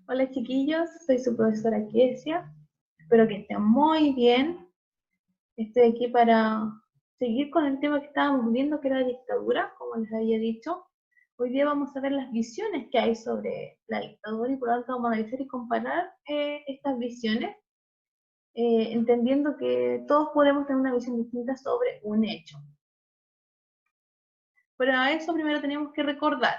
Hola chiquillos, soy su profesora Kesia. Espero que estén muy bien. Estoy aquí para seguir con el tema que estábamos viendo, que era la dictadura, como les había dicho. Hoy día vamos a ver las visiones que hay sobre la dictadura y por lo tanto vamos a analizar y comparar estas visiones, entendiendo que todos podemos tener una visión distinta sobre un hecho. Para eso primero tenemos que recordar.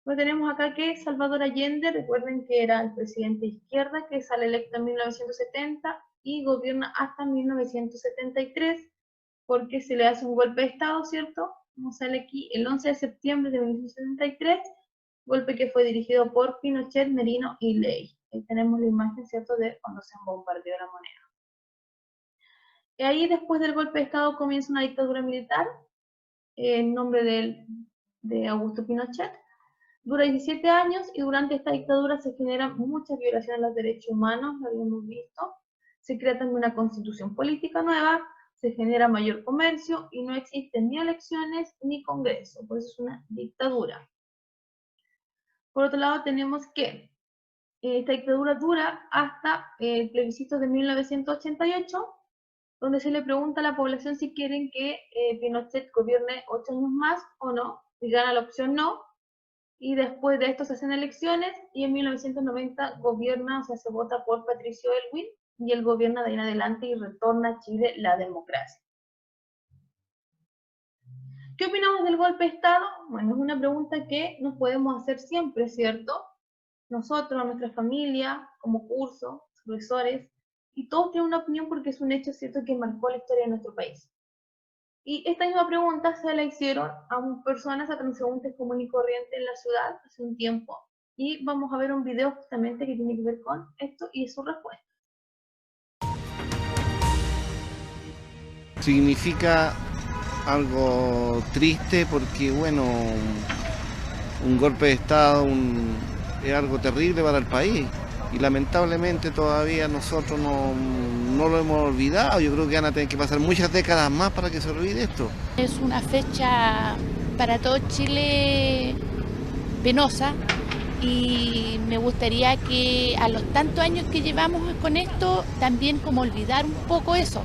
Pues tenemos acá que Salvador Allende, recuerden que era el presidente de izquierda que sale electo en 1970 y gobierna hasta 1973 porque se le hace un golpe de Estado, ¿cierto? Como sale aquí el 11 de septiembre de 1973, golpe que fue dirigido por Pinochet, Merino y Ley. Ahí tenemos la imagen, ¿cierto?, de cuando se bombardeó la moneda. Y ahí después del golpe de Estado comienza una dictadura militar en nombre de Augusto Pinochet. Dura 17 años y durante esta dictadura se generan muchas violaciones a los derechos humanos, lo habíamos visto. Se crea también una constitución política nueva, se genera mayor comercio y no existen ni elecciones ni congreso, por eso es una dictadura. Por otro lado tenemos que esta dictadura dura hasta el plebiscito de 1988, donde se le pregunta a la población si quieren que Pinochet gobierne 8 años más o no, y gana la opción no, y después de esto se hacen elecciones y en 1990 gobierna, o sea, se vota por Patricio Aylwin y él gobierna de ahí en adelante y retorna a Chile la democracia. ¿Qué opinamos del golpe de Estado? Bueno, es una pregunta que nos podemos hacer siempre, ¿cierto? Nosotros, nuestra familia, como curso, profesores, y todos tienen una opinión porque es un hecho, ¿cierto?, que marcó la historia de nuestro país. Y esta misma pregunta se la hicieron a personas, a transeúntes común y corriente en la ciudad hace un tiempo. Y vamos a ver un video justamente que tiene que ver con esto y su respuesta. Significa algo triste porque, bueno, un golpe de Estado es algo terrible para el país y lamentablemente todavía nosotros no lo hemos olvidado. Yo creo que van a tener que pasar muchas décadas más para que se olvide esto. Es una fecha para todo Chile penosa y me gustaría que a los tantos años que llevamos con esto también como olvidar un poco eso.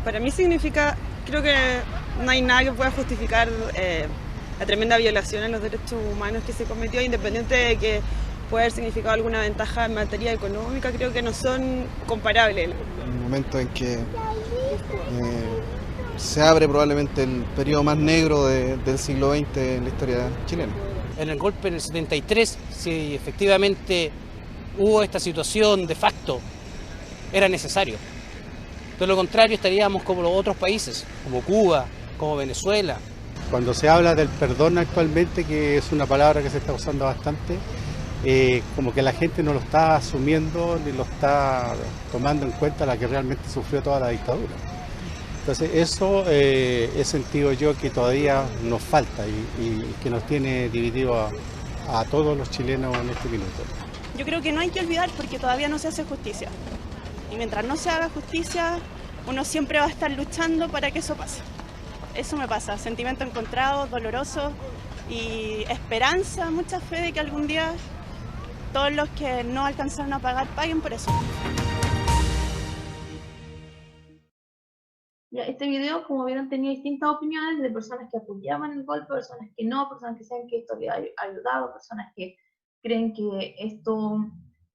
Para mí significa, creo que no hay nada que pueda justificar la tremenda violación a los derechos humanos que se cometió, independiente de que pueda haber significado alguna ventaja en materia económica, creo que no son comparables. Un momento en que se abre probablemente el periodo más negro del siglo XX en la historia chilena. En el golpe del 73, si efectivamente hubo esta situación de facto, era necesario. De lo contrario estaríamos como los otros países, como Cuba, como Venezuela. Cuando se habla del perdón actualmente, que es una palabra que se está usando bastante, como que la gente no lo está asumiendo ni lo está tomando en cuenta la que realmente sufrió toda la dictadura. Entonces eso he sentido yo que todavía nos falta y que nos tiene dividido a todos los chilenos en este minuto. Yo creo que no hay que olvidar porque todavía no se hace justicia. Y mientras no se haga justicia, uno siempre va a estar luchando para que eso pase. Eso me pasa, sentimiento encontrado, doloroso y esperanza, mucha fe de que algún día todos los que no alcanzaron a pagar paguen por eso. Ya, este video, como vieron, tenía distintas opiniones de personas que apoyaban el golpe, personas que no, personas que saben que esto había ayudado, personas que creen que esto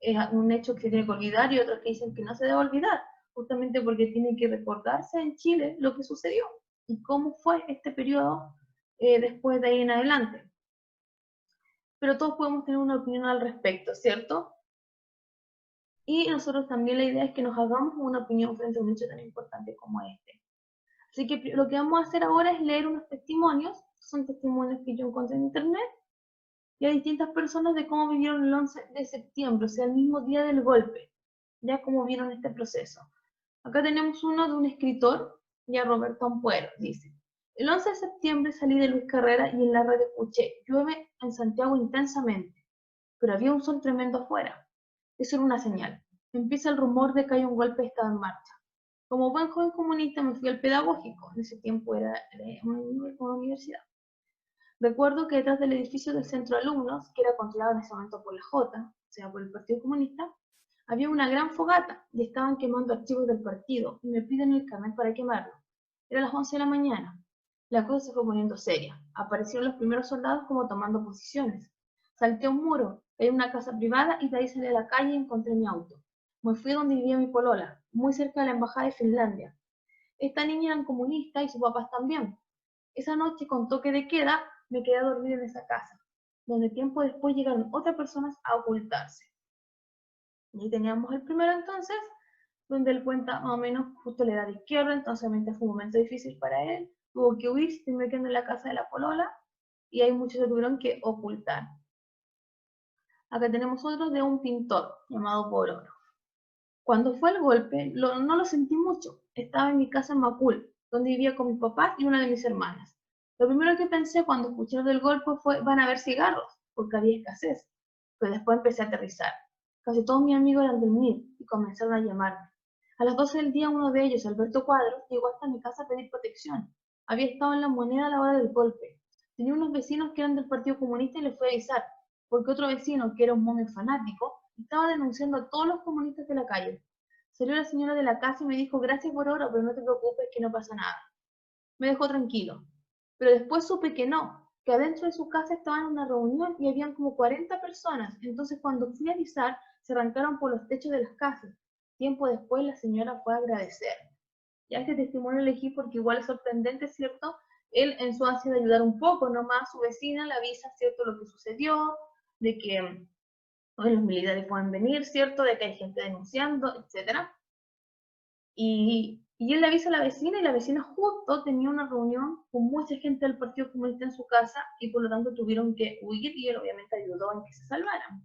es un hecho que se tiene que olvidar y otros que dicen que no se debe olvidar, justamente porque tiene que recordarse en Chile lo que sucedió y cómo fue este periodo después de ahí en adelante. Pero todos podemos tener una opinión al respecto, ¿cierto? Y nosotros también la idea es que nos hagamos una opinión frente a un hecho tan importante como este. Así que lo que vamos a hacer ahora es leer unos testimonios, son testimonios que yo encontré en internet, y hay distintas personas de cómo vivieron el 11 de septiembre, o sea, el mismo día del golpe, ya cómo vieron este proceso. Acá tenemos uno de un escritor, ya Roberto Ampuero, dice: el 11 de septiembre salí de Luis Carrera y en la red escuché: llueve en Santiago intensamente, pero había un sol tremendo afuera. Eso era una señal. Empieza el rumor de que hay un golpe de Estado en marcha. Como buen joven comunista me fui al pedagógico, en ese tiempo era una universidad. Recuerdo que detrás del edificio del centro de alumnos, que era controlado en ese momento por la J, sea, por el Partido Comunista, había una gran fogata y estaban quemando archivos del partido y me piden el carnet para quemarlo. Era las 11 de la mañana. La cosa se fue poniendo seria. Aparecieron los primeros soldados como tomando posiciones. Salté a un muro, caí en una casa privada y de ahí salí a la calle y encontré mi auto. Me fui donde vivía mi polola, muy cerca de la embajada de Finlandia. Esta niña era comunista y sus papás también. Esa noche, con toque de queda, me quedé a dormir en esa casa, donde tiempo después llegaron otras personas a ocultarse. Y ahí teníamos el primero entonces, donde él cuenta más o menos justo la edad de izquierda, entonces obviamente fue un momento difícil para él, tuvo que huir, se terminó quedando en la casa de la polola, y ahí muchos se tuvieron que ocultar. Acá tenemos otro de un pintor llamado Pororo. Cuando fue el golpe, no lo sentí mucho. Estaba en mi casa en Macul, donde vivía con mis papás y una de mis hermanas. Lo primero que pensé cuando escuché del golpe fue, van a haber cigarros, porque había escasez. Pero después empecé a aterrizar. Casi todos mis amigos eran del MIR y comenzaron a llamarme. A las 12 del día, uno de ellos, Alberto Cuadros, llegó hasta mi casa a pedir protección. Había estado en La Moneda a la hora del golpe. Tenía unos vecinos que eran del Partido Comunista y les fue a avisar, porque otro vecino, que era un momio fanático, estaba denunciando a todos los comunistas de la calle. Salió la señora de la casa y me dijo, gracias por ahora, pero no te preocupes que no pasa nada. Me dejó tranquilo. Pero después supe que no, que adentro de su casa estaban en una reunión y habían como 40 personas. Entonces cuando fui a avisar, se arrancaron por los techos de las casas. Tiempo después la señora fue a agradecer. Ya este testimonio elegí porque igual es sorprendente, ¿cierto? Él en su ansia de ayudar un poco nomás a su vecina le avisa, ¿cierto?, lo que sucedió, de que hoy los militares pueden venir, ¿cierto?, de que hay gente denunciando, etc. Y él le avisa a la vecina y la vecina justo tenía una reunión con mucha gente del Partido Comunista en su casa y por lo tanto tuvieron que huir y él obviamente ayudó en que se salvaran.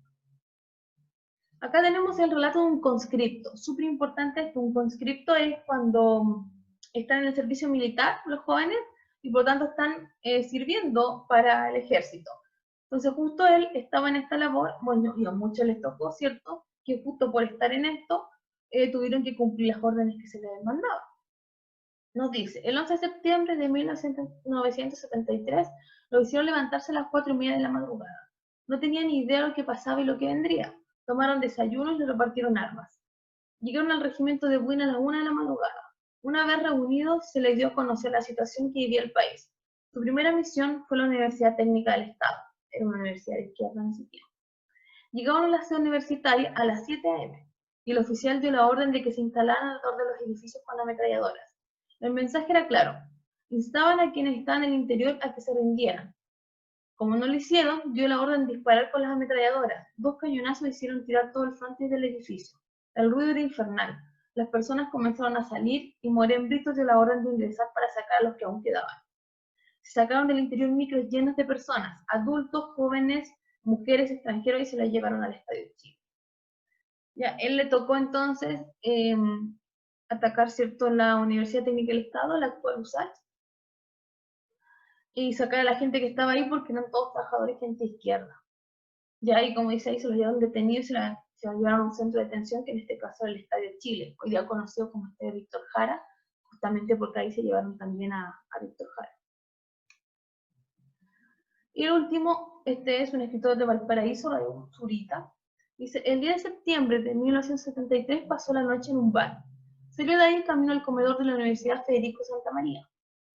Acá tenemos el relato de un conscripto. Súper importante es que un conscripto es cuando están en el servicio militar los jóvenes y por lo tanto están sirviendo para el ejército. Entonces justo él estaba en esta labor, bueno, y a muchos les tocó, ¿cierto?, que justo por estar en esto tuvieron que cumplir las órdenes que se les mandaban. Nos dice, el 11 de septiembre de 1973 lo hicieron levantarse a las 4:30 de la madrugada. No tenían ni idea de lo que pasaba y lo que vendría. Tomaron desayuno y le repartieron armas. Llegaron al regimiento de Buin a la 1 de la madrugada. Una vez reunidos, se les dio a conocer la situación que vivía el país. Su primera misión fue la Universidad Técnica del Estado. Era una universidad de izquierda en ese tiempo. Llegaron a la sede universitaria a las 7 a.m. y el oficial dio la orden de que se instalaran alrededor de los edificios con ametralladoras. El mensaje era claro. Instaban a quienes estaban en el interior a que se rindieran. Como no lo hicieron, dio la orden de disparar con las ametralladoras. 2 cañonazos hicieron tirar todo el frontis del edificio. El ruido era infernal. Las personas comenzaron a salir y Morembritos dio la orden de ingresar para sacar a los que aún quedaban. Se sacaron del interior micros llenos de personas, adultos, jóvenes, mujeres, extranjeros, y se las llevaron al Estadio de Chile. Ya, él le tocó entonces atacar, ¿cierto?, la Universidad Técnica del Estado, la actual USACH, y sacar a la gente que estaba ahí porque eran todos trabajadores, gente izquierda. Ya ahí, como dice ahí, se los llevaron detenidos y se los llevaron a un centro de detención, que en este caso era el Estadio de Chile, hoy día conocido como Estadio Víctor Jara, justamente porque ahí se llevaron también a Víctor Jara. Y el último, este es un escritor de Valparaíso, Radio Zurita. Dice, el 10 de septiembre de 1973 pasó la noche en un bar. Salió de ahí camino al comedor de la Universidad Federico Santa María.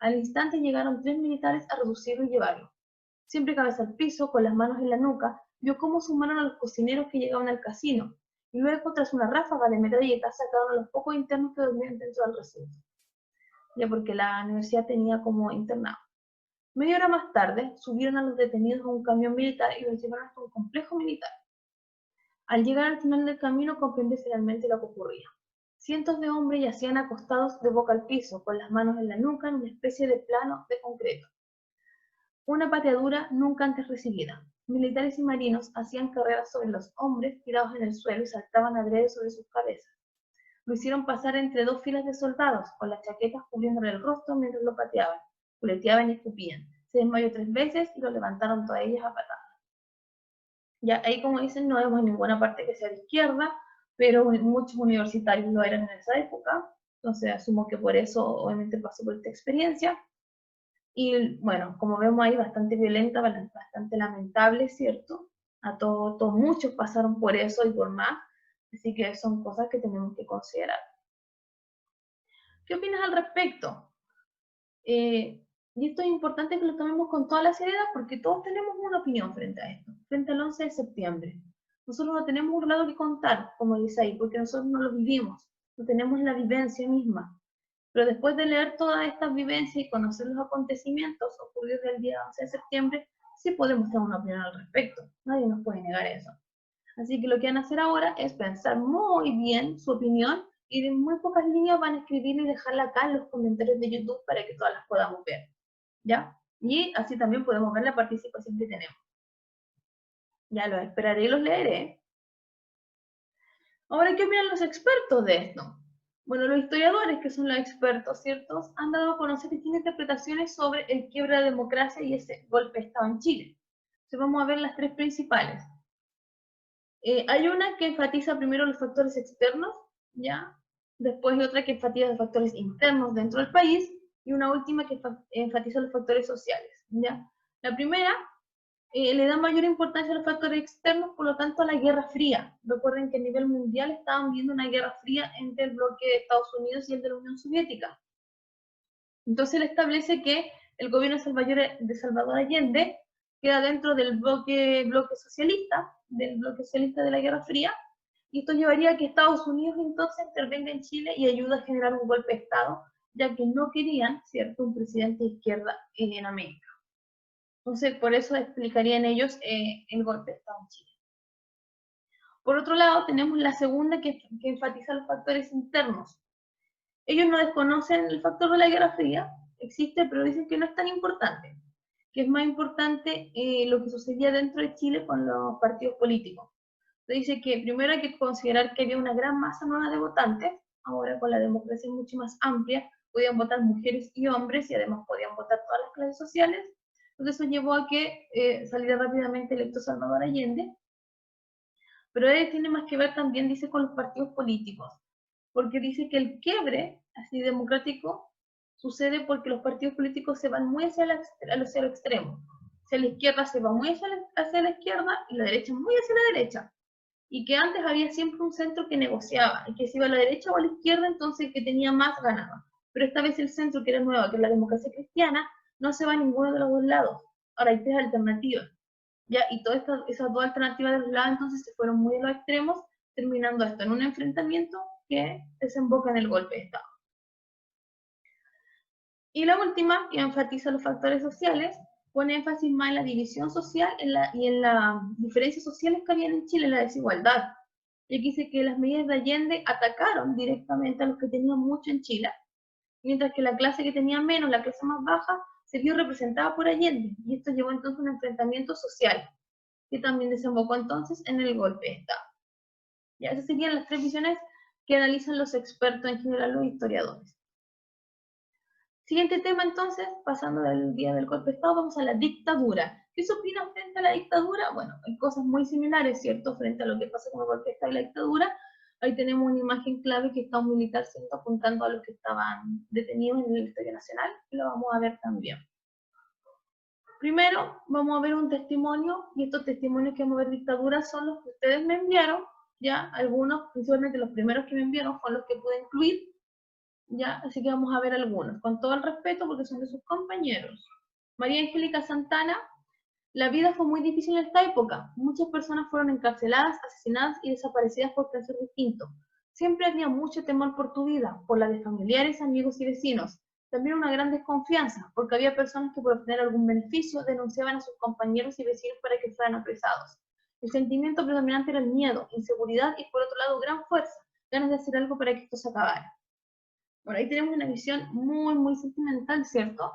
Al instante llegaron 3 militares a reducirlo y llevarlo. Siempre cabeza al piso, con las manos en la nuca, vio cómo sumaron a los cocineros que llegaban al casino, y luego, tras una ráfaga de metralletas, sacaron a los pocos internos que dormían dentro del recinto. Ya porque la universidad tenía como internado. Media hora más tarde, subieron a los detenidos a un camión militar y los llevaron hasta un complejo militar. Al llegar al final del camino, comprendí finalmente lo que ocurría. Cientos de hombres yacían acostados de boca al piso, con las manos en la nuca, en una especie de plano de concreto. Una pateadura nunca antes recibida. Militares y marinos hacían carreras sobre los hombres tirados en el suelo y saltaban adrede sobre sus cabezas. Lo hicieron pasar entre 2 filas de soldados, con las chaquetas cubriéndole el rostro mientras lo pateaban. Culeteaban y escupían. Se desmayó 3 veces y lo levantaron todas ellas a patadas. Ya ahí, como dicen, no vemos ninguna parte que sea de izquierda, pero muchos universitarios lo eran en esa época, entonces asumo que por eso obviamente pasó por esta experiencia. Y bueno, como vemos ahí, bastante violenta, bastante lamentable, ¿cierto? Muchos pasaron por eso y por más, así que son cosas que tenemos que considerar. ¿Qué opinas al respecto? Y esto es importante que lo tomemos con toda la seriedad porque todos tenemos una opinión frente a esto, frente al 11 de septiembre. Nosotros no tenemos un lado que contar, como dice ahí, porque nosotros no lo vivimos, no tenemos la vivencia misma. Pero después de leer todas estas vivencias y conocer los acontecimientos ocurridos el día 11 de septiembre, sí podemos tener una opinión al respecto. Nadie nos puede negar eso. Así que lo que van a hacer ahora es pensar muy bien su opinión y en muy pocas líneas van a escribir y dejarla acá en los comentarios de YouTube para que todas las podamos ver. ¿Ya? Y así también podemos ver la participación que tenemos. Ya los esperaré y los leeré. Ahora, ¿qué opinan los expertos de esto? Bueno, los historiadores, que son los expertos, ¿cierto?, han dado a conocer distintas interpretaciones sobre el quiebre de la democracia y ese golpe de Estado en Chile. Entonces vamos a ver las tres principales. Hay una que enfatiza primero los factores externos, ¿ya? Después hay otra que enfatiza los factores internos dentro del país, y una última que enfatiza los factores sociales, ¿ya? La primera le da mayor importancia a los factores externos, por lo tanto a la Guerra Fría. Recuerden que a nivel mundial estaban viendo una Guerra Fría entre el bloque de Estados Unidos y el de la Unión Soviética. Entonces él establece que el gobierno de Salvador Allende queda dentro del bloque socialista de la Guerra Fría, y esto llevaría a que Estados Unidos entonces intervenga en Chile y ayude a generar un golpe de Estado, ya que no querían, ¿cierto?, un presidente de izquierda en América. Entonces, por eso explicarían ellos el golpe de Estado en Chile. Por otro lado, tenemos la segunda que enfatiza los factores internos. Ellos no desconocen el factor de la Guerra Fría, existe, pero dicen que no es tan importante, que es más importante lo que sucedía dentro de Chile con los partidos políticos. Dice que primero hay que considerar que había una gran masa nueva de votantes, ahora con la democracia mucho más amplia, podían votar mujeres y hombres y además podían votar todas las clases sociales. Entonces eso llevó a que saliera rápidamente electo Salvador Allende, pero él tiene más que ver también, dice, con los partidos políticos, porque dice que el quiebre así democrático sucede porque los partidos políticos se van muy hacia el extremo. Hacia la izquierda se va muy hacia la izquierda y la derecha muy hacia la derecha. Y que antes había siempre un centro que negociaba, y que se iba a la derecha o a la izquierda, entonces el que tenía más ganaba. Pero esta vez el centro, que era nuevo, que es la democracia cristiana, no se va a ninguno de los dos lados. Ahora hay tres alternativas. ¿Ya? Y todas esas dos alternativas de los lados entonces se fueron muy a los extremos, terminando esto en un enfrentamiento que desemboca en el golpe de Estado. Y la última, que enfatiza los factores sociales, pone énfasis más en la división social y en las diferencias sociales que había en Chile, en la desigualdad. Y aquí dice que las medidas de Allende atacaron directamente a los que tenían mucho en Chile, mientras que la clase que tenía menos, la clase más baja, se vio representada por Allende, y esto llevó entonces a un enfrentamiento social, que también desembocó entonces en el golpe de Estado. Ya, esas serían las tres visiones que analizan los expertos, en general los historiadores. Siguiente tema entonces, pasando del día del golpe de Estado, vamos a la dictadura. ¿Qué se opina frente a la dictadura? Bueno, hay cosas muy similares, ¿cierto?, frente a lo que pasa con el golpe de Estado y la dictadura. Ahí tenemos una imagen clave que está un militar apuntando a los que estaban detenidos en el Estadio Nacional, y lo vamos a ver también. Primero, vamos a ver un testimonio, y estos testimonios que vamos a ver dictadura son los que ustedes me enviaron, ya, algunos, principalmente los primeros que me enviaron, son los que pude incluir, ya, así que vamos a ver algunos, con todo el respeto porque son de sus compañeros. María Angélica Santana: la vida fue muy difícil en esta época, muchas personas fueron encarceladas, asesinadas y desaparecidas por pensar distinto. Siempre había mucho temor por tu vida, por la de familiares, amigos y vecinos. También una gran desconfianza, porque había personas que por obtener algún beneficio denunciaban a sus compañeros y vecinos para que fueran apresados. El sentimiento predominante era el miedo, inseguridad y por otro lado gran fuerza, ganas de hacer algo para que esto se acabara. Bueno, ahí tenemos una visión muy, muy sentimental, ¿cierto?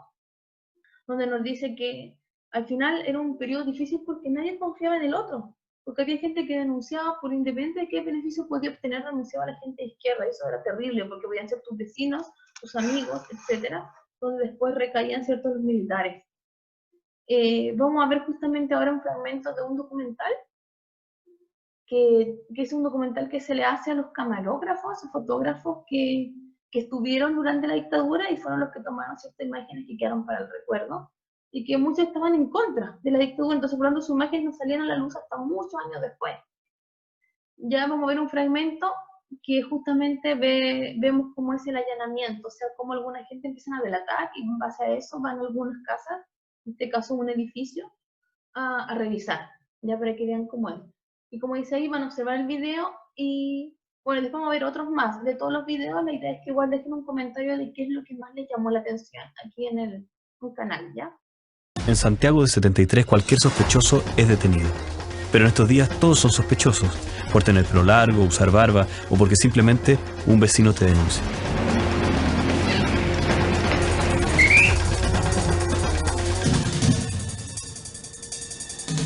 Donde nos dice que al final era un periodo difícil porque nadie confiaba en el otro, porque había gente que denunciaba por independiente de qué beneficio podía obtener, denunciaba a la gente de izquierda, y eso era terrible porque podían ser tus vecinos, tus amigos, etcétera, donde después recaían ciertos militares. Vamos a ver justamente ahora un fragmento de un documental, que es un documental que se le hace a los camarógrafos, a fotógrafos que estuvieron durante la dictadura y fueron los que tomaron ciertas imágenes que quedaron para el recuerdo. y que muchos estaban en contra de la dictadura, entonces por lo tanto sus imágenes no salían a la luz hasta muchos años después. Ya vamos a ver un fragmento que justamente vemos cómo es el allanamiento, o sea, cómo alguna gente empiezan a delatar y en base a eso van a algunas casas, en este caso un edificio, a revisar, ya para que vean cómo es. Y como dice ahí, van a observar el video y bueno, después vamos a ver otros más. De todos los videos, la idea es que igual dejen un comentario de qué es lo que más les llamó la atención aquí en el canal, ¿ya? En Santiago de 73 cualquier sospechoso es detenido. Pero en estos días todos son sospechosos, por tener pelo largo, usar barba o porque simplemente un vecino te denuncia.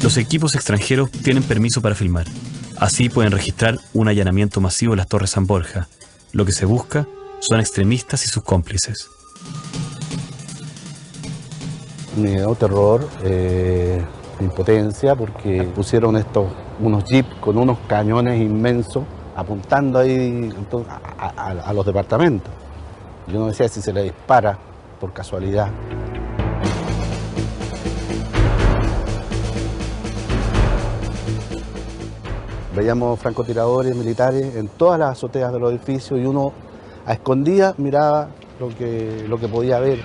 Los equipos extranjeros tienen permiso para filmar. Así pueden registrar un allanamiento masivo en las Torres San Borja. Lo que se busca son extremistas y sus cómplices. Miedo, terror, impotencia, porque pusieron unos jeeps con unos cañones inmensos apuntando ahí a los departamentos. Yo no decía si se le dispara por casualidad. Veíamos francotiradores militares en todas las azoteas de los edificios y uno a escondidas miraba lo que podía ver.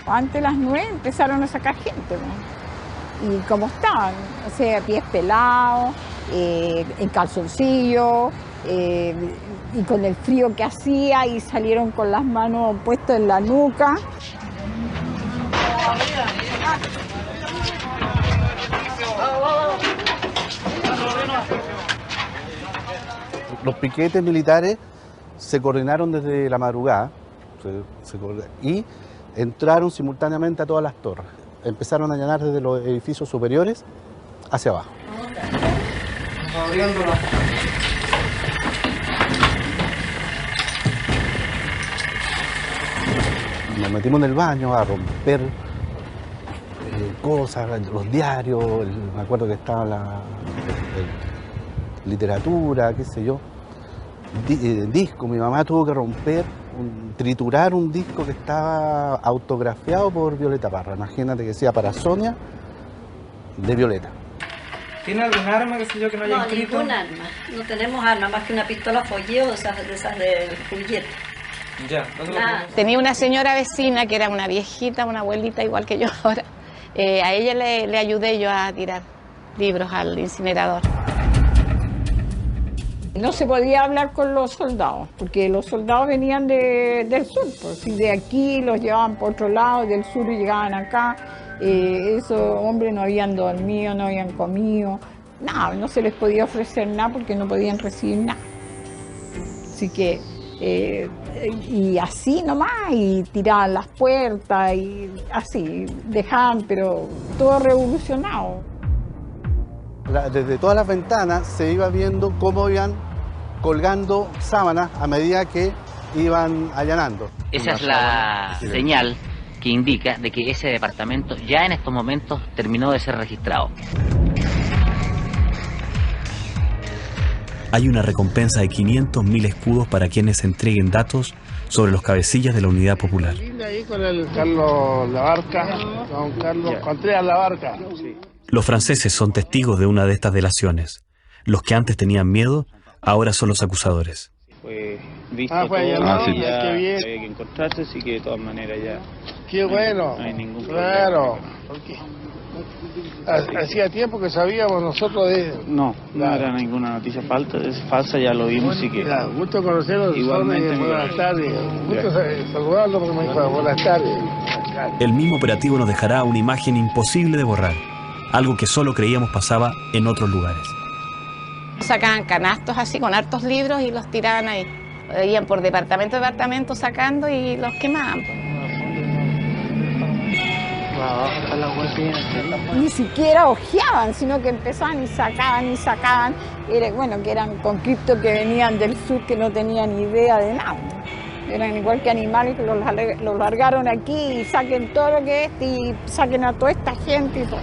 Antes de las 9 empezaron a sacar gente, ¿no? Y como estaban, o sea, pies pelados, en calzoncillo, y con el frío que hacía, y salieron con las manos puestas en la nuca. Los piquetes militares se coordinaron desde la madrugada y entraron simultáneamente a todas las torres. Empezaron a allanar desde los edificios superiores hacia abajo. Nos metimos en el baño a romper cosas, los diarios, me acuerdo que estaba la literatura, qué sé yo, disco. Mi mamá tuvo que triturar un disco que estaba autografiado por Violeta Parra. Imagínate que decía para Sonia, de Violeta. ¿Tiene algún arma, qué sé yo, que no haya escrito? No, ningún arma. No tenemos arma más que una pistola folleo de esas de juguete. Ya, Tenía una señora vecina que era una viejita, una abuelita igual que yo ahora. A ella le ayudé yo a tirar libros al incinerador. No se podía hablar con los soldados, porque los soldados venían del sur, pues, y de aquí los llevaban por otro lado, del sur y llegaban acá. Esos hombres no habían dormido, no habían comido, nada, no se les podía ofrecer nada porque no podían recibir nada. Así que, y así nomás, y tiraban las puertas, y así, dejaban, pero todo revolucionado. Desde todas las ventanas se iba viendo cómo iban colgando sábanas a medida que iban allanando. Esa es la señal que indica de que ese departamento ya en estos momentos terminó de ser registrado. Hay una recompensa de 500.000 escudos para quienes entreguen datos sobre los cabecillas de la Unidad Popular. Ahí con el Carlos Labarca, con Carlos Contreras Labarca. Sí. Los franceses son testigos de una de estas delaciones. Los que antes tenían miedo, ahora son los acusadores. Fue visto fue todo, sí. Ya Qué bien. había que encontrarse, así que de todas maneras ya... Qué bueno, no hay ningún claro. problema. Hacía tiempo que sabíamos nosotros de... No era ninguna noticia falsa, ya lo vimos, así que... Ya, gusto conocerlos, igualmente. Buenas tardes, gusto saludarlos, porque me dijo buenas tardes. El mismo operativo nos dejará una imagen imposible de borrar, algo que solo creíamos pasaba en otros lugares. Sacaban canastos así con hartos libros y los tiraban ahí. Iban por departamento sacando y los quemaban. Ni siquiera ojeaban, sino que empezaban y sacaban. Bueno, que eran conscriptos que venían del sur que no tenían idea de nada. Eran igual que animales que los largaron aquí y saquen todo lo que es y saquen a toda esta gente y todo.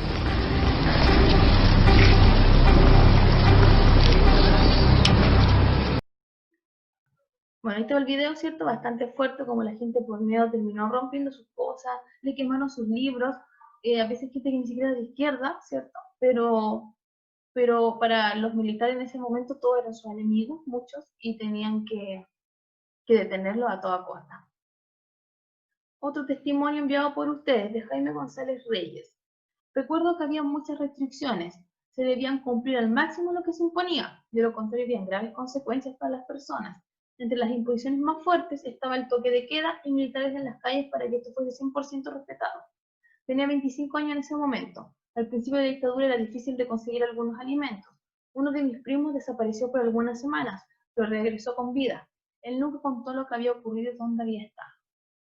Bueno, ahí está el video, ¿cierto? Bastante fuerte, como la gente por miedo terminó rompiendo sus cosas, le quemaron sus libros, a veces gente que ni siquiera era de izquierda, ¿cierto? Pero para los militares en ese momento todos eran sus enemigos, muchos, y tenían que detenerlos a toda costa. Otro testimonio enviado por ustedes, de Jaime González Reyes. Recuerdo que había muchas restricciones, se debían cumplir al máximo lo que se imponía, de lo contrario habían graves consecuencias para las personas. Entre las imposiciones más fuertes estaba el toque de queda y militares en las calles para que esto fuese 100% respetado. Tenía 25 años en ese momento. Al principio de la dictadura era difícil de conseguir algunos alimentos. Uno de mis primos desapareció por algunas semanas, pero regresó con vida. Él nunca contó lo que había ocurrido y dónde había estado.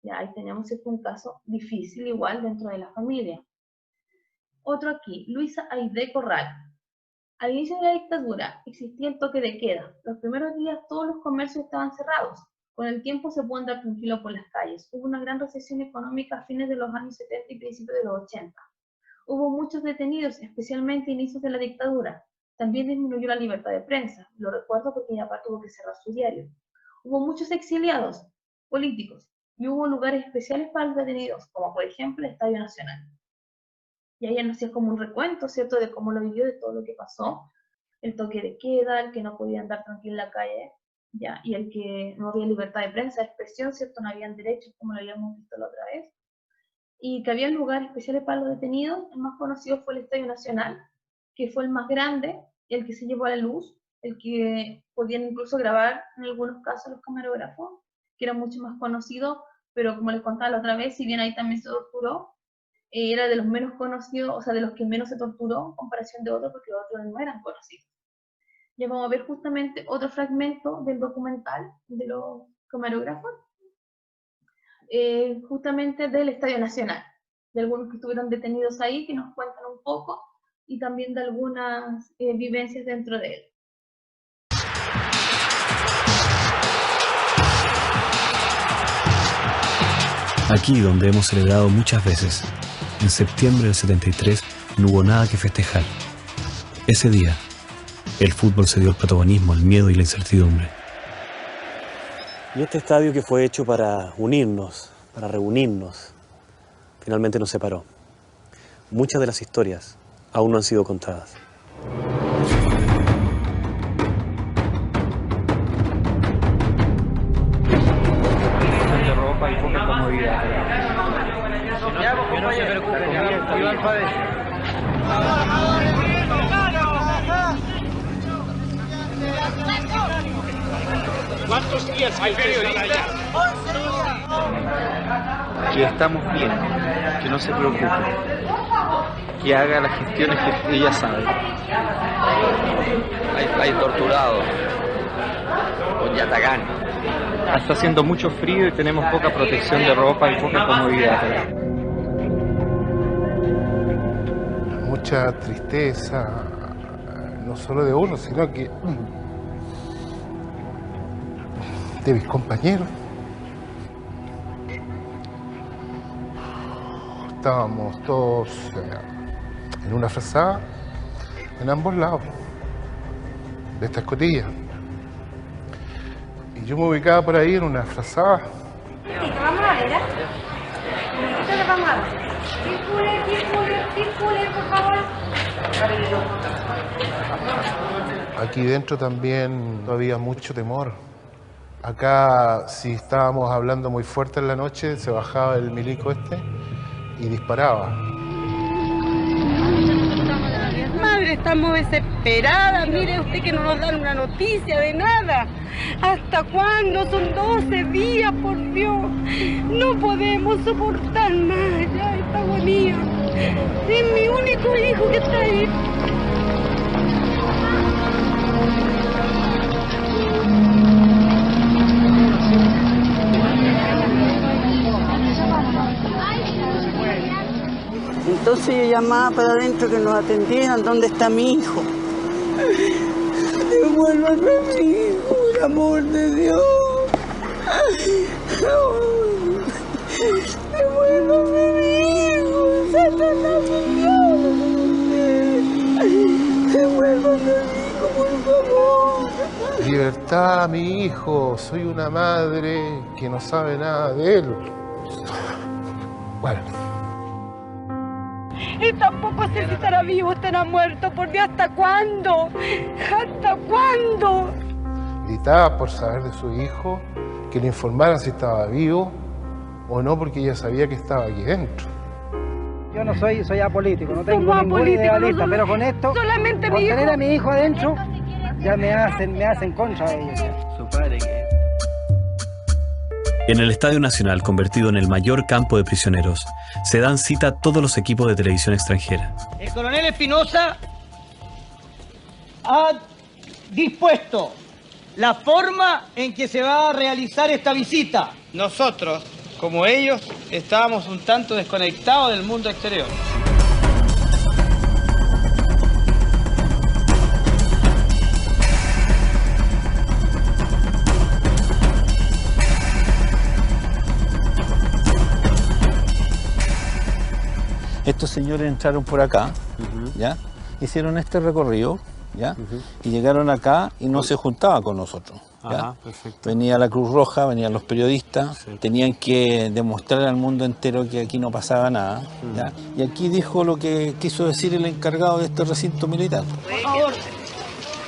Ya ahí tenemos un caso difícil igual dentro de la familia. Otro aquí, Luisa Aide Corral. Al inicio de la dictadura existía el toque de queda. Los primeros días todos los comercios estaban cerrados. Con el tiempo se pudo andar tranquilo por las calles. Hubo una gran recesión económica a fines de los años 70 y principios de los 80. Hubo muchos detenidos, especialmente a inicios de la dictadura. También disminuyó la libertad de prensa. Lo recuerdo porque mi papá tuvo que cerrar su diario. Hubo muchos exiliados políticos y hubo lugares especiales para los detenidos, como por ejemplo el Estadio Nacional. Y ahí nos hacía como un recuento, ¿cierto?, de cómo lo vivió, de todo lo que pasó. El toque de queda, el que no podía andar tranquilo en la calle, ¿ya? Y el que no había libertad de prensa, de expresión, ¿cierto?, no habían derechos, como lo habíamos visto la otra vez. Y que había lugares especiales para los detenidos. El más conocido fue el Estadio Nacional, que fue el más grande, el que se llevó a la luz, el que podían incluso grabar en algunos casos los camarógrafos, que era mucho más conocido, pero como les contaba la otra vez, si bien ahí también se torturó, era de los menos conocidos, o sea, de los que menos se torturó en comparación de otros, porque los otros no eran conocidos. Ya vamos a ver justamente otro fragmento del documental de los camarógrafos, justamente del Estadio Nacional, de algunos que estuvieron detenidos ahí, que nos cuentan un poco, y también de algunas vivencias dentro de él. Aquí donde hemos celebrado muchas veces, en septiembre del 73 no hubo nada que festejar. Ese día, el fútbol se dio el protagonismo al miedo y la incertidumbre. Y este estadio que fue hecho para unirnos, para reunirnos, finalmente nos separó. Muchas de las historias aún no han sido contadas. De ropa y poca comodidad. Que no se preocupe, Iván Padre. ¿Cuántos días hay periodistas? Que estamos bien, que no se preocupe, que haga las gestiones que ella sabe. Hay torturados con Yatagán. Está haciendo mucho frío y tenemos poca protección de ropa y poca comodidad. Mucha tristeza, no solo de uno, sino que de mis compañeros. Estábamos todos en una frazada, en ambos lados de esta escotilla. Y yo me ubicaba por ahí en una frazada. Vamos a ver, ¿eh? Vamos a ver. Circule, por favor. Aquí dentro también había mucho temor. Acá, si estábamos hablando muy fuerte en la noche, se bajaba el milico y disparaba. Madre, estamos desesperadas. Mire usted que no nos dan una noticia de nada. ¿Hasta cuándo? Son 12 días, por Dios. No podemos soportar más ya esta agonía. Es mi único hijo que está ahí. Entonces yo llamaba para adentro que nos atendieran. ¿Dónde está mi hijo? Devuélvame a mi hijo, por amor de Dios. Devuélvame a mi hijo, Satanás, Devuélvame a mi hijo, por favor. Libertad a mi hijo, soy una madre que no sabe nada de él. Bueno. Y tampoco sé si estará vivo o estará muerto. Por Dios, ¿hasta cuándo? ¿Hasta cuándo? Gritaba por saber de su hijo, que le informaran si estaba vivo o no, porque ella sabía que estaba aquí dentro. Yo no soy apolítico, no tengo ningún idealista, pero con esto, solamente por mi tener hijo. a mi hijo adentro, ya me hacen contra de ellos. Su padre que... En el Estadio Nacional, convertido en el mayor campo de prisioneros, se dan cita todos los equipos de televisión extranjera. El coronel Espinosa ha dispuesto la forma en que se va a realizar esta visita. Nosotros, como ellos, estábamos un tanto desconectados del mundo exterior. Estos señores entraron por acá, ¿ya? Hicieron este recorrido, ¿ya? Y llegaron acá y no se juntaban con nosotros, ¿ya? Ajá, perfecto. Venía la Cruz Roja, venían los periodistas, tenían que demostrar al mundo entero que aquí no pasaba nada, ¿ya? Y aquí dijo lo que quiso decir el encargado de este recinto militar. Por favor,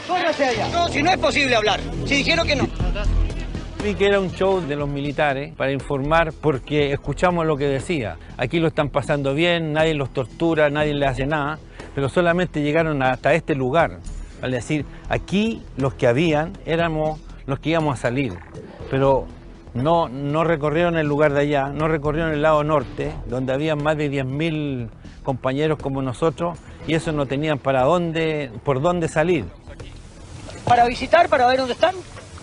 póngase allá. No, si no es posible hablar. Si dijeron que no. Vi que era un show de los militares para informar porque escuchamos lo que decía. Aquí lo están pasando bien, nadie los tortura, nadie les hace nada, pero solamente llegaron hasta este lugar. Vale decir, aquí los que habían éramos los que íbamos a salir, pero no recorrieron el lugar de allá, no recorrieron el lado norte, donde había más de 10.000 compañeros como nosotros y eso no tenían por dónde salir. Para visitar, para ver dónde están.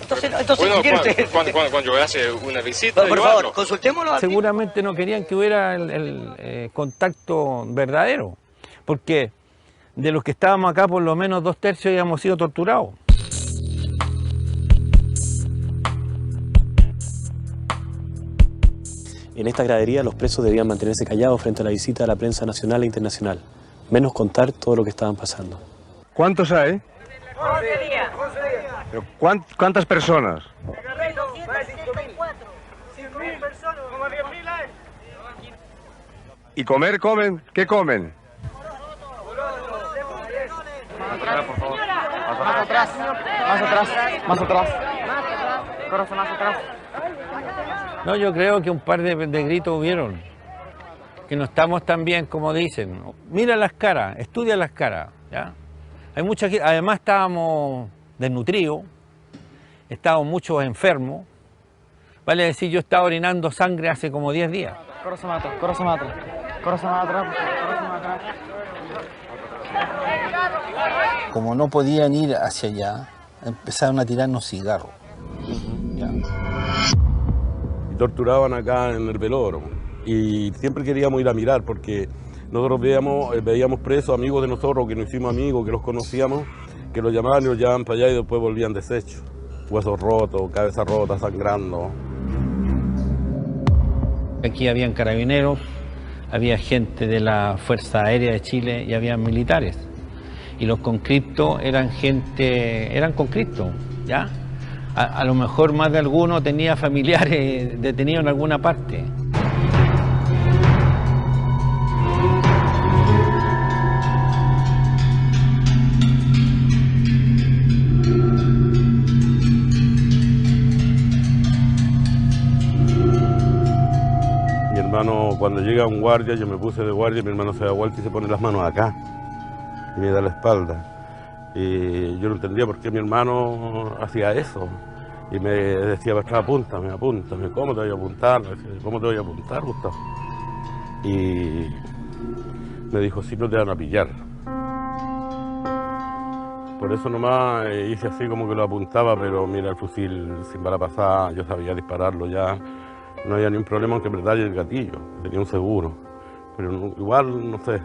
Entonces bueno, ¿quiere usted? cuando hace una visita, por favor, consultémoslo. Seguramente no querían que hubiera el contacto verdadero, porque de los que estábamos acá, por lo menos 2/3 habíamos sido torturados. En esta gradería los presos debían mantenerse callados frente a la visita de la prensa nacional e internacional, menos contar todo lo que estaban pasando. ¿Cuántos hay? 11 días. ¿Pero ¿Cuántas personas? 264. 100.000 personas. Como 10.000 hay. ¿Y comer comen? ¿Qué comen? Más atrás, por favor. Más atrás. Más atrás. Más atrás. Corazón, más atrás. No, yo creo que un par de gritos hubieron, que no estamos tan bien como dicen. Mira las caras, estudia las caras, ¿ya? Hay mucha gente, además estábamos desnutridos, estábamos muchos enfermos. Vale decir, yo estaba orinando sangre hace como 10 días. Corazón más atrás, corazón más atrás. Corazón más atrás, corazón más atrás. Como no podían ir hacia allá, empezaron a tirarnos cigarros. ¿Ya? Y torturaban acá en el velódromo. Y siempre queríamos ir a mirar porque nosotros veíamos presos, amigos de nosotros, que nos hicimos amigos, que los conocíamos, que los llamaban y los llevaban para allá y después volvían deshechos. Huesos rotos, cabeza rota, sangrando. Aquí habían carabineros, había gente de la Fuerza Aérea de Chile y había militares. Y los conscriptos eran conscriptos, ¿ya? A lo mejor más de alguno tenía familiares detenidos en alguna parte. Mi hermano, cuando llega un guardia, yo me puse de guardia, mi hermano se da vuelta y se pone las manos acá y me da la espalda. Y yo no entendía por qué mi hermano hacía eso. Y me decía, apúntame, apúntame. ¿Cómo te voy a apuntar? ¿Cómo te voy a apuntar, Gustavo? Y me dijo, sí, no te van a pillar. Por eso nomás hice así como que lo apuntaba, pero mira, el fusil sin bala pasada, yo sabía dispararlo ya. No había ni un problema, aunque en verdad el gatillo, tenía un seguro. Pero igual, no sé,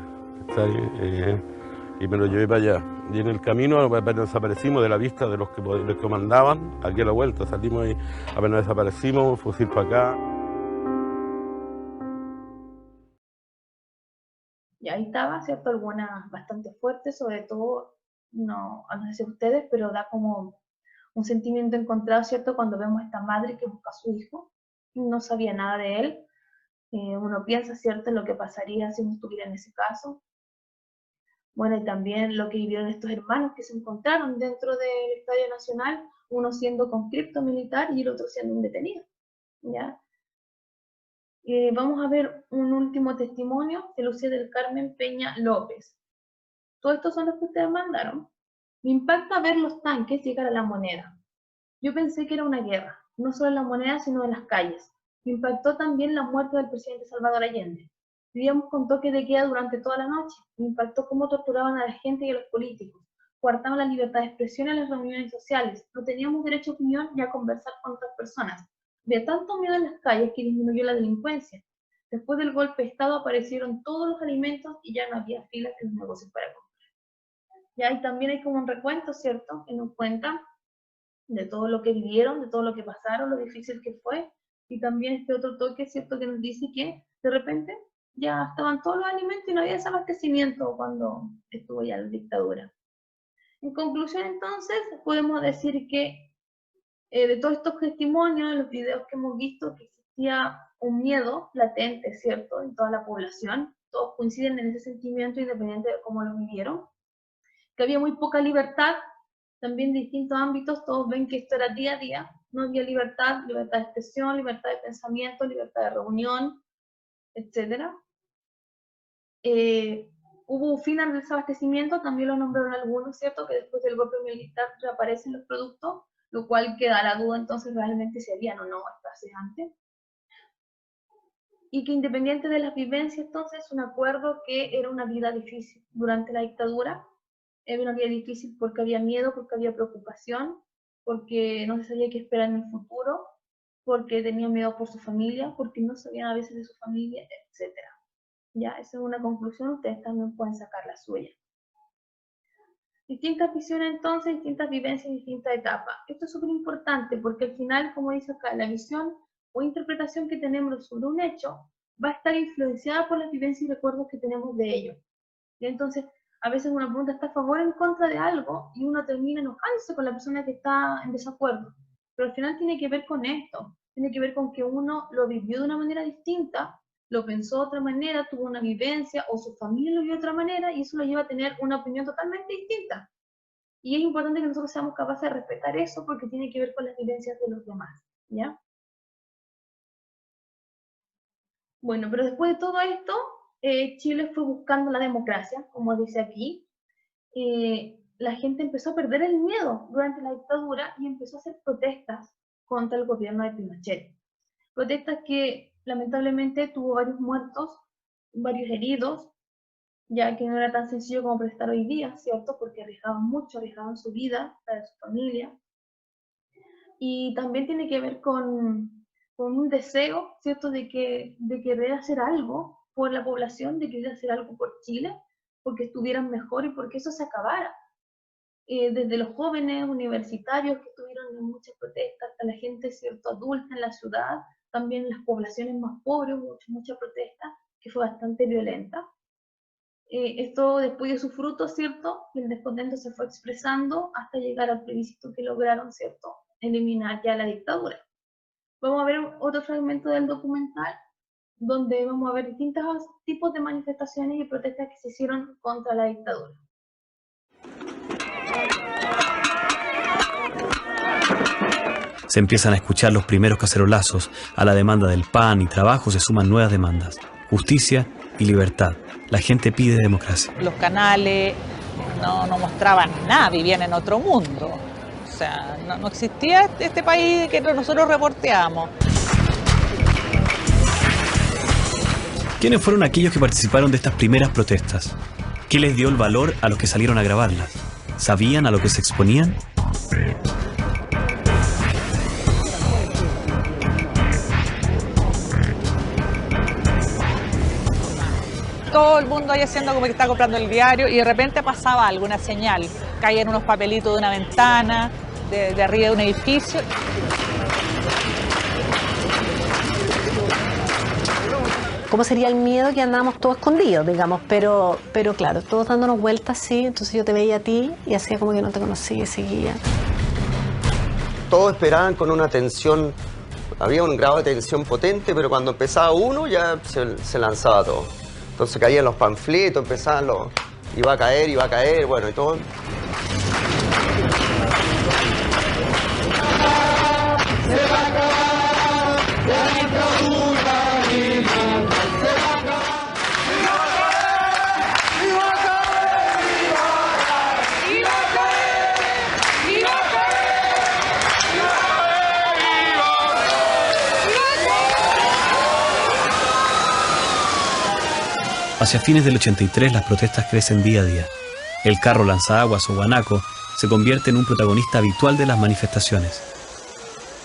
y me lo llevé para allá. Y en el camino apenas desaparecimos de la vista de los que mandaban, aquí a la vuelta, salimos y apenas desaparecimos, fusil para acá. Y ahí estaba, ¿cierto? Algunas bastante fuertes, sobre todo, no sé si ustedes, pero da como un sentimiento encontrado, ¿cierto? Cuando vemos a esta madre que busca a su hijo, no sabía nada de él. Uno piensa, ¿cierto?, en lo que pasaría si uno estuviera en ese caso. Bueno, y también lo que vivieron estos hermanos que se encontraron dentro del Estadio Nacional, uno siendo conscripto militar y el otro siendo un detenido, ¿ya? Vamos a ver un último testimonio de Lucía del Carmen Peña López. Todos estos son los que ustedes mandaron. Me impacta ver los tanques llegar a La Moneda. Yo pensé que era una guerra, no solo en La Moneda, sino en las calles. Me impactó también la muerte del presidente Salvador Allende. Vivíamos con toque de queda durante toda la noche. Me impactó cómo torturaban a la gente y a los políticos. Coartaban la libertad de expresión en las reuniones sociales. No teníamos derecho a opinión ni a conversar con otras personas. Había tanto miedo en las calles que disminuyó la delincuencia. Después del golpe de Estado aparecieron todos los alimentos y ya no había filas en los negocios para comprar. Ya, y también hay como un recuento, ¿cierto?, que nos cuenta de todo lo que vivieron, de todo lo que pasaron, lo difícil que fue. Y también este otro toque, ¿cierto?, que nos dice que de repente ya estaban todos los alimentos y no había desabastecimiento cuando estuvo ya la dictadura. En conclusión, entonces, podemos decir que de todos estos testimonios, los videos que hemos visto, que existía un miedo latente, ¿cierto?, en toda la población. Todos coinciden en ese sentimiento independiente de cómo lo vivieron. Que había muy poca libertad, también en distintos ámbitos. Todos ven que esto era día a día. No había libertad, libertad de expresión, libertad de pensamiento, libertad de reunión, etc. Hubo un fin al desabastecimiento, también lo nombraron algunos, ¿cierto?, que después del golpe militar reaparecen los productos, lo cual queda la duda entonces realmente si habían o no escasez antes. Y que independiente de las vivencias, entonces, un acuerdo que era una vida difícil durante la dictadura. Era una vida difícil porque había miedo, porque había preocupación, porque no se sabía qué esperar en el futuro, porque tenían miedo por su familia, porque no sabían a veces de su familia, etc. Ya, esa es una conclusión, ustedes también pueden sacar la suya. Distintas visiones entonces, distintas vivencias, distintas etapas. Esto es súper importante porque al final, como dice acá, la visión o interpretación que tenemos sobre un hecho va a estar influenciada por las vivencias y recuerdos que tenemos de ello. Y entonces, a veces una pregunta está a favor o en contra de algo y uno termina enojándose con la persona que está en desacuerdo. Pero al final tiene que ver con esto, tiene que ver con que uno lo vivió de una manera distinta, lo pensó de otra manera, tuvo una vivencia o su familia lo vio de otra manera y eso lo lleva a tener una opinión totalmente distinta. Y es importante que nosotros seamos capaces de respetar eso porque tiene que ver con las vivencias de los demás, ¿ya? Bueno, pero después de todo esto, Chile fue buscando la democracia, como dice aquí. La gente empezó a perder el miedo durante la dictadura y empezó a hacer protestas contra el gobierno de Pinochet. Protestas que lamentablemente tuvo varios muertos, varios heridos, ya que no era tan sencillo como protestar hoy día, ¿cierto? Porque arriesgaban mucho, arriesgaban su vida, la de su familia. Y también tiene que ver con un deseo, ¿cierto?, de querer hacer algo por la población, de querer hacer algo por Chile, porque estuvieran mejor y porque eso se acabara. Desde los jóvenes universitarios que estuvieron en muchas protestas, hasta la gente, ¿cierto?, adulta en la ciudad, también las poblaciones más pobres, mucha protesta, que fue bastante violenta. Esto después de su fruto, ¿cierto?, el descontento se fue expresando hasta llegar al plebiscito que lograron, ¿cierto?, eliminar ya la dictadura. Vamos a ver otro fragmento del documental, donde vamos a ver distintos tipos de manifestaciones y protestas que se hicieron contra la dictadura. Se empiezan a escuchar los primeros cacerolazos. A la demanda del pan y trabajo se suman nuevas demandas. Justicia y libertad. La gente pide democracia. Los canales no mostraban nada, vivían en otro mundo. O sea, no existía este país que nosotros reporteamos. ¿Quiénes fueron aquellos que participaron de estas primeras protestas? ¿Qué les dio el valor a los que salieron a grabarlas? ¿Sabían a lo que se exponían? Todo el mundo ahí haciendo como que está comprando el diario y de repente pasaba algo, una señal. Caían unos papelitos de una ventana, de arriba de un edificio. ¿Cómo sería el miedo que andábamos todos escondidos, digamos? Pero claro, todos dándonos vueltas así, entonces yo te veía a ti y hacía como que no te conocía y seguía. todos esperaban con una tensión, había un grado de tensión potente, pero cuando empezaba uno ya se lanzaba todo. Entonces caían los panfletos, empezaban los... iba a caer, bueno, y todo. Hacia fines del 83 las protestas crecen día a día. El carro lanzallamas o guanaco se convierte en un protagonista habitual de las manifestaciones.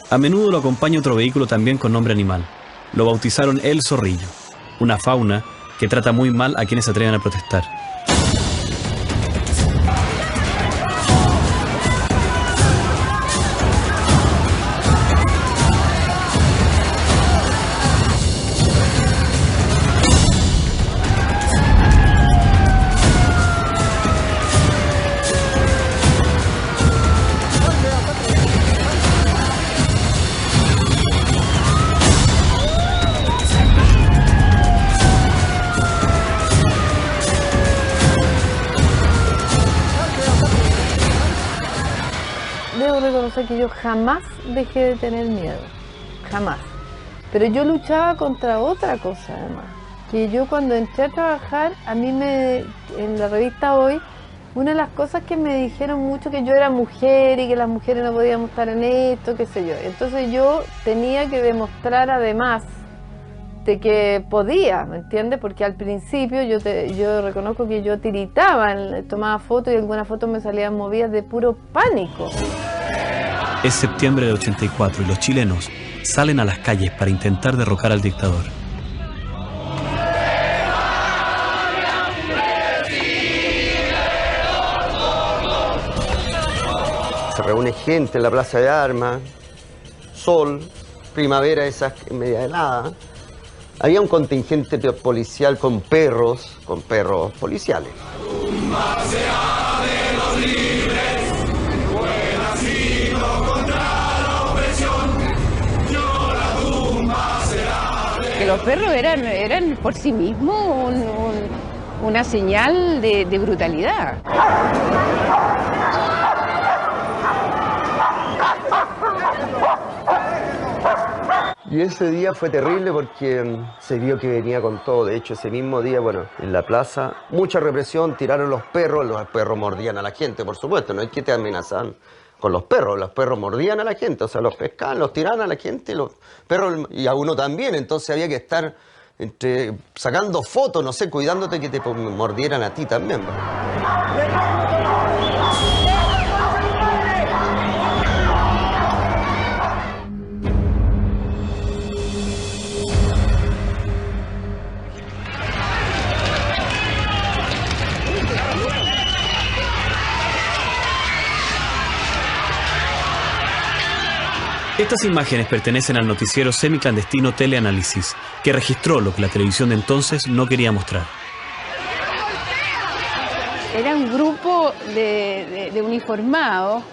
A menudo lo acompaña otro vehículo también con nombre animal. Lo bautizaron El Zorrillo, una fauna que trata muy mal a quienes se atreven a protestar. Debo reconocer que yo jamás dejé de tener miedo, jamás. Pero yo luchaba contra otra cosa además, que yo cuando entré a trabajar, en la revista Hoy, una de las cosas que me dijeron mucho que yo era mujer y que las mujeres no podíamos estar en esto, qué sé yo. Entonces yo tenía que demostrar además de que podía, ¿me entiendes? Porque al principio yo reconozco que yo tiritaba, tomaba fotos y algunas fotos me salían movidas de puro pánico. Es septiembre del 84 y los chilenos salen a las calles para intentar derrocar al dictador. Se reúne gente en la Plaza de Armas, sol, primavera esas media helada. Había un contingente policial con perros policiales. Que los perros eran por sí mismos una señal de brutalidad. Y ese día fue terrible porque se vio que venía con todo. De hecho, ese mismo día, bueno, en la plaza, mucha represión, tiraron los perros mordían a la gente, por supuesto, no es que te amenazaban con los perros mordían a la gente, o sea, los pescaban, los tiraban a la gente, los perros, y a uno también, entonces había que estar sacando fotos, no sé, cuidándote que te mordieran a ti también. Estas imágenes pertenecen al noticiero semiclandestino Teleanálisis, que registró lo que la televisión de entonces no quería mostrar. Era un grupo de uniformados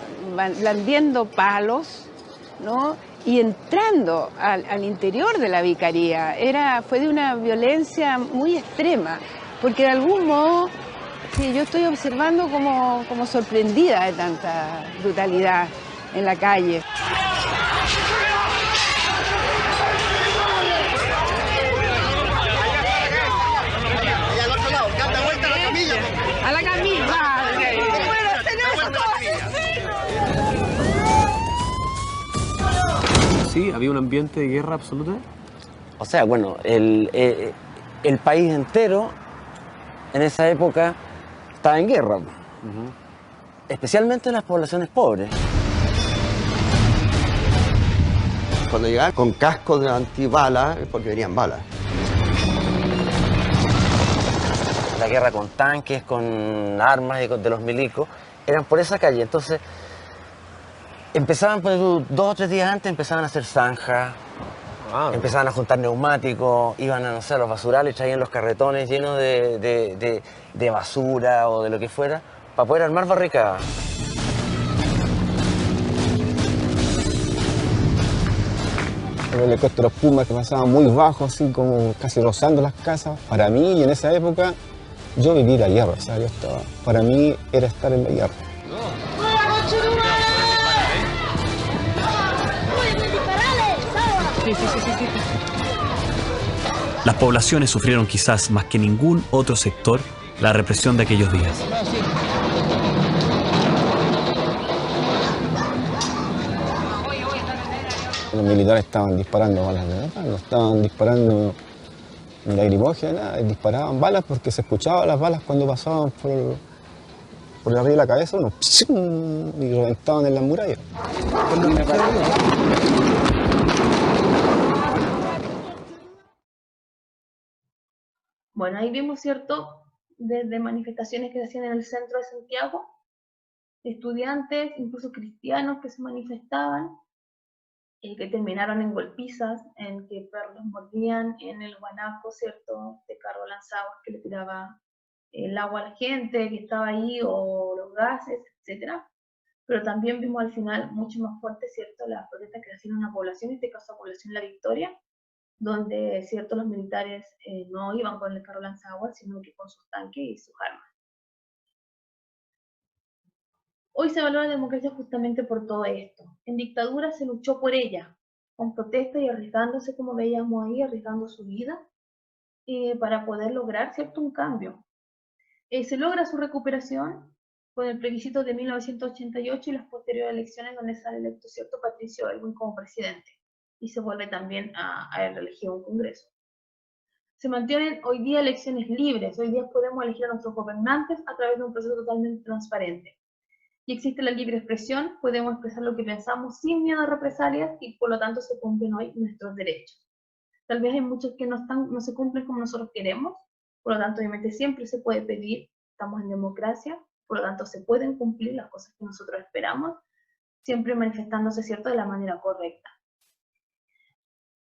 blandiendo palos, ¿no? Y entrando al interior de la vicaría. Fue de una violencia muy extrema, porque de algún modo sí, yo estoy observando como sorprendida de tanta brutalidad en la calle. A la camilla. Sí, había un ambiente de guerra absoluta. O sea, bueno, el país entero en esa época estaba en guerra, especialmente en las poblaciones pobres. Cuando llegaban con cascos de antibalas es porque venían balas. La guerra con tanques, con armas y de los milicos, eran por esa calle. Entonces, empezaban, pues, 2 o 3 días antes, empezaban a hacer zanjas, empezaban a juntar neumáticos, iban a, no sé, a los basurales, traían los carretones llenos de basura o de lo que fuera, para poder armar barricadas. los helicópteros Puma que pasaban muy bajos, así como casi rozando las casas. Para mí, y en esa época, yo viví la guerra, o sea, para mí era estar en la guerra. Las poblaciones sufrieron quizás más que ningún otro sector la represión de aquellos días. Los militares estaban disparando balas de verdad, no estaban disparando ni lacrimógena, disparaban balas porque se escuchaban las balas cuando pasaban por arriba de la cabeza, y reventaban en las murallas. Bueno, ahí vimos, ¿cierto?, desde manifestaciones que se hacían en el centro de Santiago, estudiantes, incluso cristianos que se manifestaban, que terminaron en golpizas, en que perros los mordían, en el guanaco, ¿cierto?, de carro lanzaguas que le tiraba el agua a la gente que estaba ahí, o los gases, etc. Pero también vimos al final mucho más fuerte, ¿cierto?, las protestas que hacían una población, en este caso la población La Victoria, donde, ¿cierto?, los militares no iban con el carro lanzaguas, sino que con sus tanques y sus armas. Hoy se valora la democracia justamente por todo esto. En dictadura se luchó por ella, con protesta y arriesgándose, como veíamos ahí, arriesgando su vida, para poder lograr, ¿cierto?, un cambio. Se logra su recuperación con el plebiscito de 1988 y las posteriores elecciones donde sale electo, ¿cierto?, Patricio Aylwin como presidente, y se vuelve también a reelegir un congreso. Se mantienen hoy día elecciones libres, hoy día podemos elegir a nuestros gobernantes a través de un proceso totalmente transparente. Y existe la libre expresión, podemos expresar lo que pensamos sin miedo a represalias y por lo tanto se cumplen hoy nuestros derechos. Tal vez hay muchos que no se cumplen como nosotros queremos, por lo tanto obviamente siempre se puede pedir, estamos en democracia, por lo tanto se pueden cumplir las cosas que nosotros esperamos, siempre manifestándose, ¿cierto?, de la manera correcta.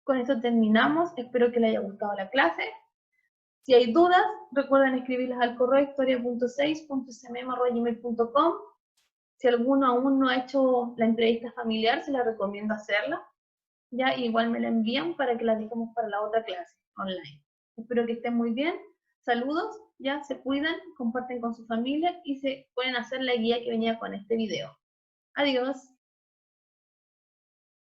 Con esto terminamos, espero que les haya gustado la clase. Si hay dudas, recuerden escribirlas al correo historia.6.cmm@gmail.com. Si alguno aún no ha hecho la entrevista familiar, se la recomiendo hacerla. Ya igual me la envían para que la dejemos para la otra clase online. Espero que estén muy bien. Saludos, ya se cuidan, comparten con su familia y se pueden hacer la guía que venía con este video. Adiós.